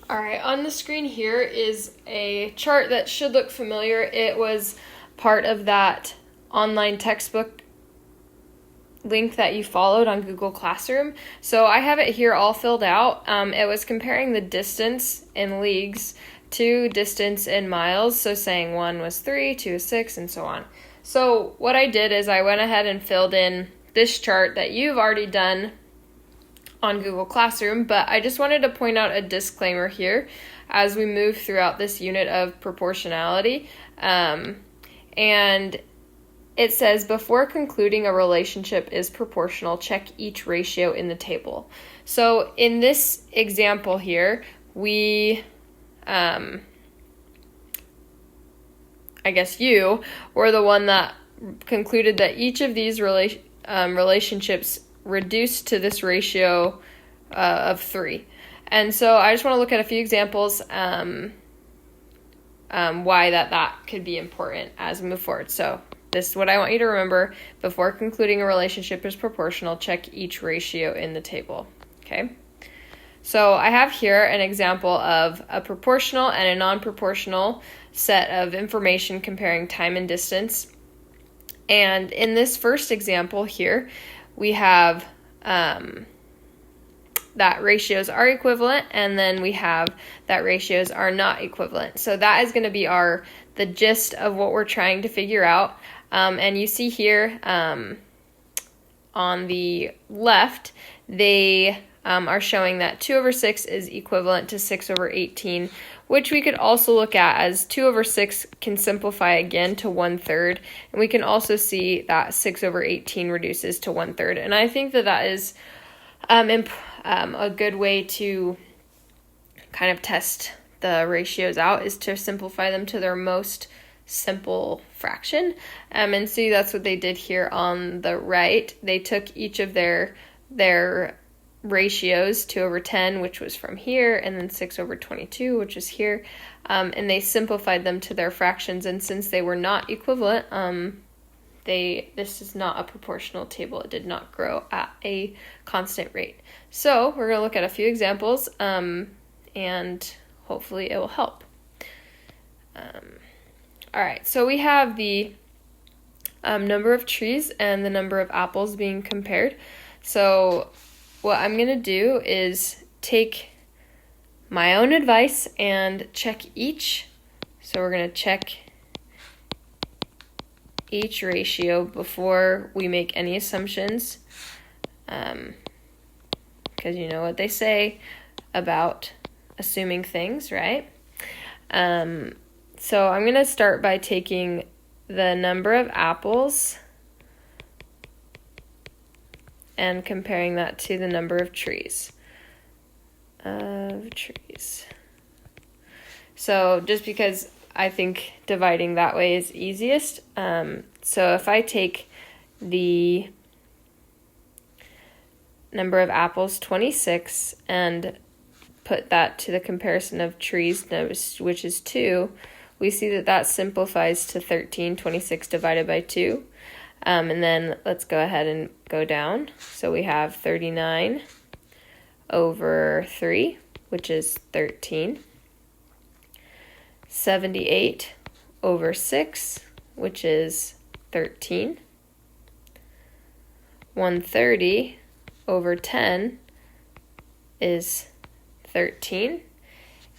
All right, on the screen here is a chart that should look familiar. It was part of that online textbook link that you followed on Google Classroom. So I have it here all filled out. It was comparing the distance in leagues to distance in miles. So saying 1 was 3, 2 is 6, and so on. So what I did is I went ahead and filled in this chart that you've already done on Google Classroom, but I just wanted to point out a disclaimer here as we move throughout this unit of proportionality. And it says, before concluding a relationship is proportional, check each ratio in the table. So in this example here, we, I guess you were the one that concluded that each of these relationships reduced to this ratio of 3. And so I just want to look at a few examples why that could be important as we move forward. So this is what I want you to remember. Before concluding a relationship is proportional, check each ratio in the table. Okay? So I have here an example of a proportional and a non-proportional set of information comparing time and distance. And in this first example here, we have that ratios are equivalent, and then we have that ratios are not equivalent. So that is going to be the gist of what we're trying to figure out. And you see here on the left, they are showing that 2 over 6 is equivalent to 6 over 18, which we could also look at as 2 over 6 can simplify again to 1/3, and we can also see that 6 over 18 reduces to 1/3. And I think that is a good way to kind of test the ratios out, is to simplify them to their most simple fraction. And see, that's what they did here on the right. They took each of their ratios, 2 over 10, which was from here, and then 6 over 22, which is here, and they simplified them to their fractions. And since they were not equivalent, this is not a proportional table. It did not grow at a constant rate. So we're going to look at a few examples, and hopefully it will help. All right, so we have the number of trees and the number of apples being compared. So what I'm going to do is take my own advice and check each. So we're going to check each ratio before we make any assumptions, because you know what they say about assuming things, right? So I'm going to start by taking the number of apples and comparing that to the number of trees. So just because I think dividing that way is easiest. So if I take the number of apples, 26, and put that to the comparison of trees, which is 2, we see that simplifies to 13, 26 divided by 2. And then let's go ahead and go down. So we have 39 over 3, which is 13. 78 over 6, which is 13. 130 over 10 is 13.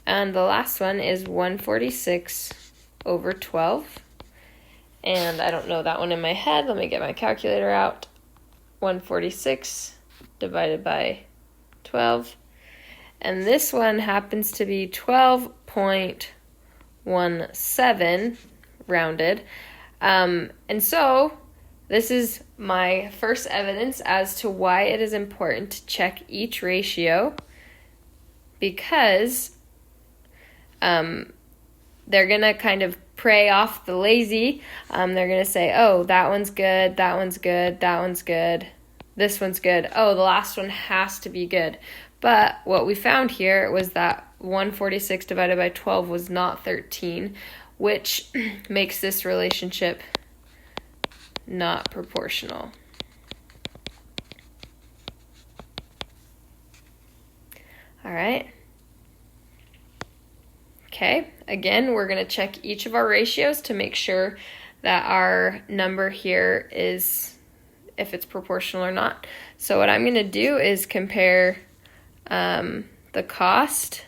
And the last one is 146 over 12. And I don't know that one in my head. Let me get my calculator out. 146 divided by 12. And this one happens to be 12.17 rounded. And so this is my first evidence as to why it is important to check each ratio, because they're going to kind of prey off the lazy. They're going to say, oh, that one's good, that one's good, that one's good, this one's good. Oh, the last one has to be good. But what we found here was that 146 divided by 12 was not 13, which makes this relationship not proportional. All right. Okay, again, we're going to check each of our ratios to make sure that our number here is, if it's proportional or not. So what I'm going to do is compare the cost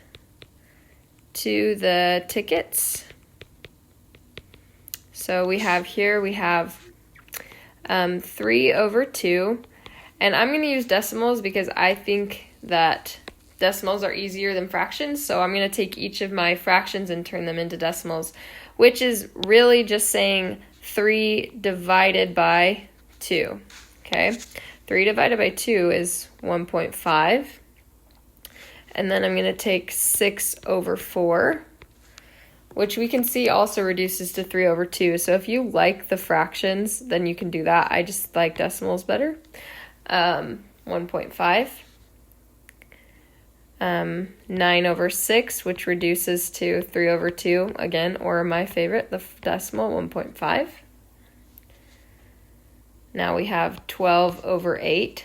to the tickets. So we have 3/2, and I'm going to use decimals because I think that decimals are easier than fractions, so I'm going to take each of my fractions and turn them into decimals, which is really just saying 3 divided by 2, okay? 3 divided by 2 is 1.5, and then I'm going to take 6/4, which we can see also reduces to 3/2. So if you like the fractions, then you can do that. I just like decimals better. 1.5. 9/6, which reduces to 3/2, again, or my favorite, the decimal, 1.5. Now we have 12/8.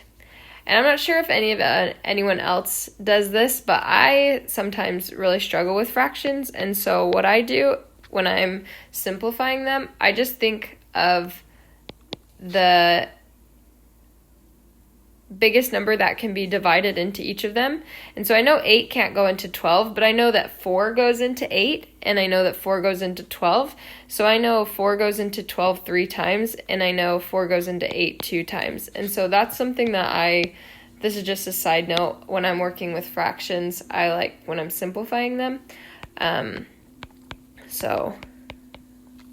And I'm not sure if anyone else does this, but I sometimes really struggle with fractions. And so what I do when I'm simplifying them, I just think of the biggest number that can be divided into each of them. And so I know 8 can't go into 12, but I know that 4 goes into 8, and I know that 4 goes into 12. So I know 4 goes into 12 3 times, and I know 4 goes into 8 2 times. And so that's something that this is just a side note, when I'm working with fractions, I like when I'm simplifying them. So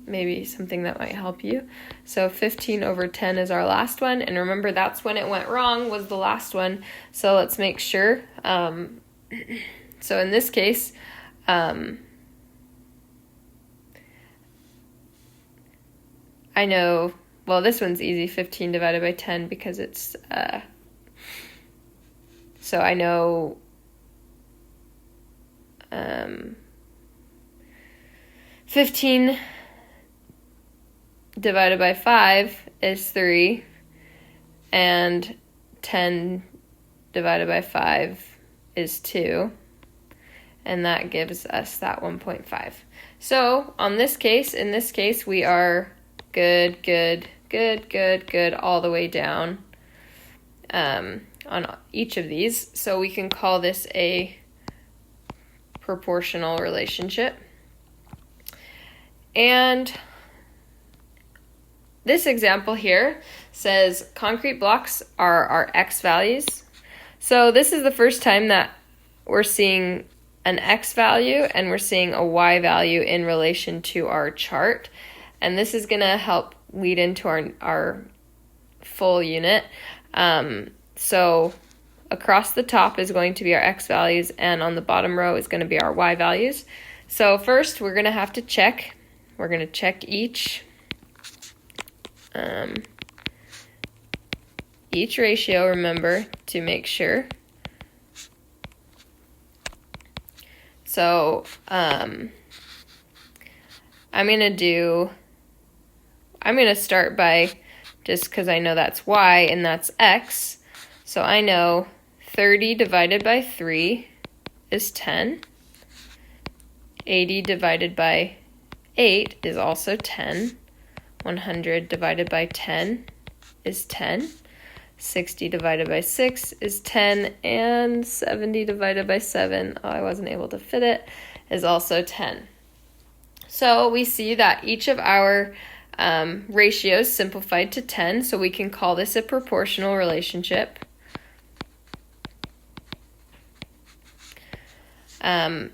maybe something that might help you. So 15/10 is our last one, and remember that's when it went wrong, was the last one. So let's make sure. So in this case, I know, well, this one's easy, 15 divided by 10, because it's, so I know 15 divided by 5 is 3, and 10 divided by 5 is 2, and that gives us that 1.5. So in this case, we are good all the way down on each of these. So we can call this a proportional relationship. And this example here says concrete blocks are our x values. So this is the first time that we're seeing an x value and we're seeing a y value in relation to our chart. And this is going to help lead into our full unit. So across the top is going to be our x values, and on the bottom row is going to be our y values. So first we're going to have to check. We're going to check each ratio, remember, to make sure. So I'm going to start by, just because I know that's y and that's x, so I know 30 divided by 3 is 10. 80 divided by 8 is also 10. 100 divided by 10 is 10. 60 divided by 6 is 10. And 70 divided by 7, I wasn't able to fit it, is also 10. So we see that each of our ratios simplified to 10, so we can call this a proportional relationship. And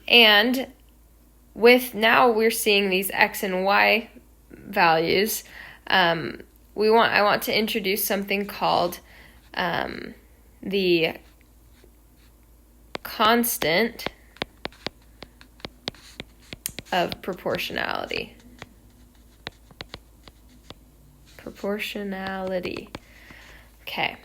now we're seeing these x and y values, I want to introduce something called the constant of proportionality. Okay.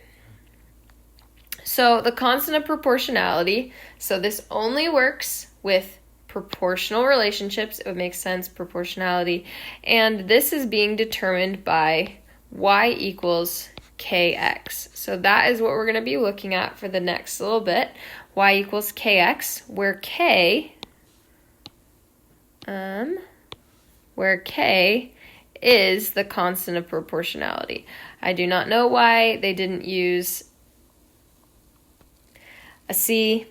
So the constant of proportionality, so this only works with proportional relationships. It would make sense, proportionality. And this is being determined by y equals kx. So that is what we're going to be looking at for the next little bit. Y equals kx, where k where k is the constant of proportionality. I do not know why they didn't use a c,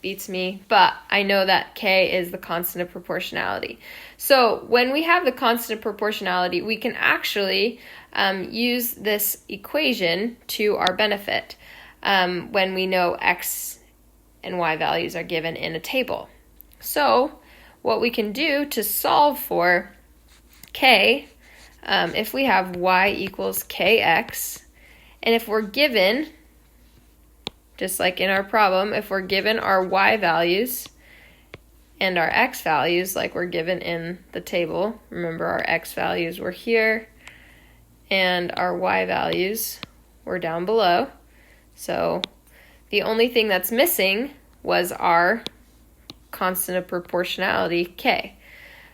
beats me, but I know that k is the constant of proportionality. So when we have the constant of proportionality, we can actually use this equation to our benefit when we know x and y values are given in a table. So what we can do to solve for k, if we have y equals kx, and if we're given, just like in our problem, if we're given our y values and our x values like we're given in the table, remember our x values were here and our y values were down below. So the only thing that's missing was our constant of proportionality, k.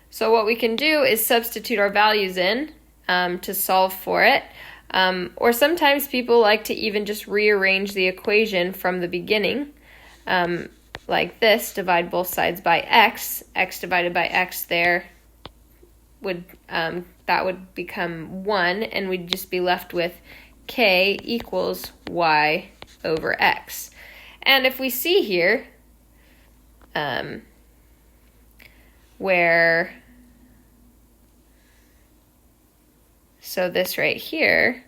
So what we can do is substitute our values in to solve for it. Or sometimes people like to even just rearrange the equation from the beginning, like this, divide both sides by x divided by x there, that would become 1, and we'd just be left with k equals y over x. And if we see here, so this right here,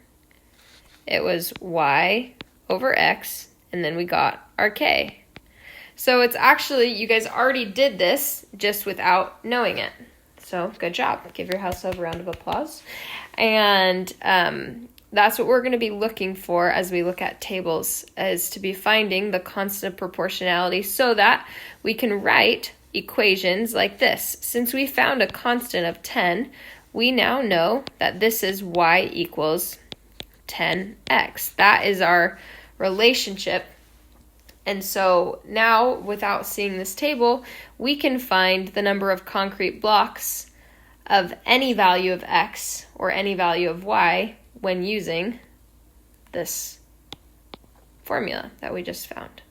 it was y over x, and then we got our k. So it's actually, you guys already did this just without knowing it. So good job. Give yourself a round of applause. And that's what we're going to be looking for as we look at tables, is to be finding the constant of proportionality so that we can write equations like this. Since we found a constant of 10, we now know that this is y equals 10x. That is our relationship. And so now, without seeing this table, we can find the number of concrete blocks of any value of x or any value of y when using this formula that we just found.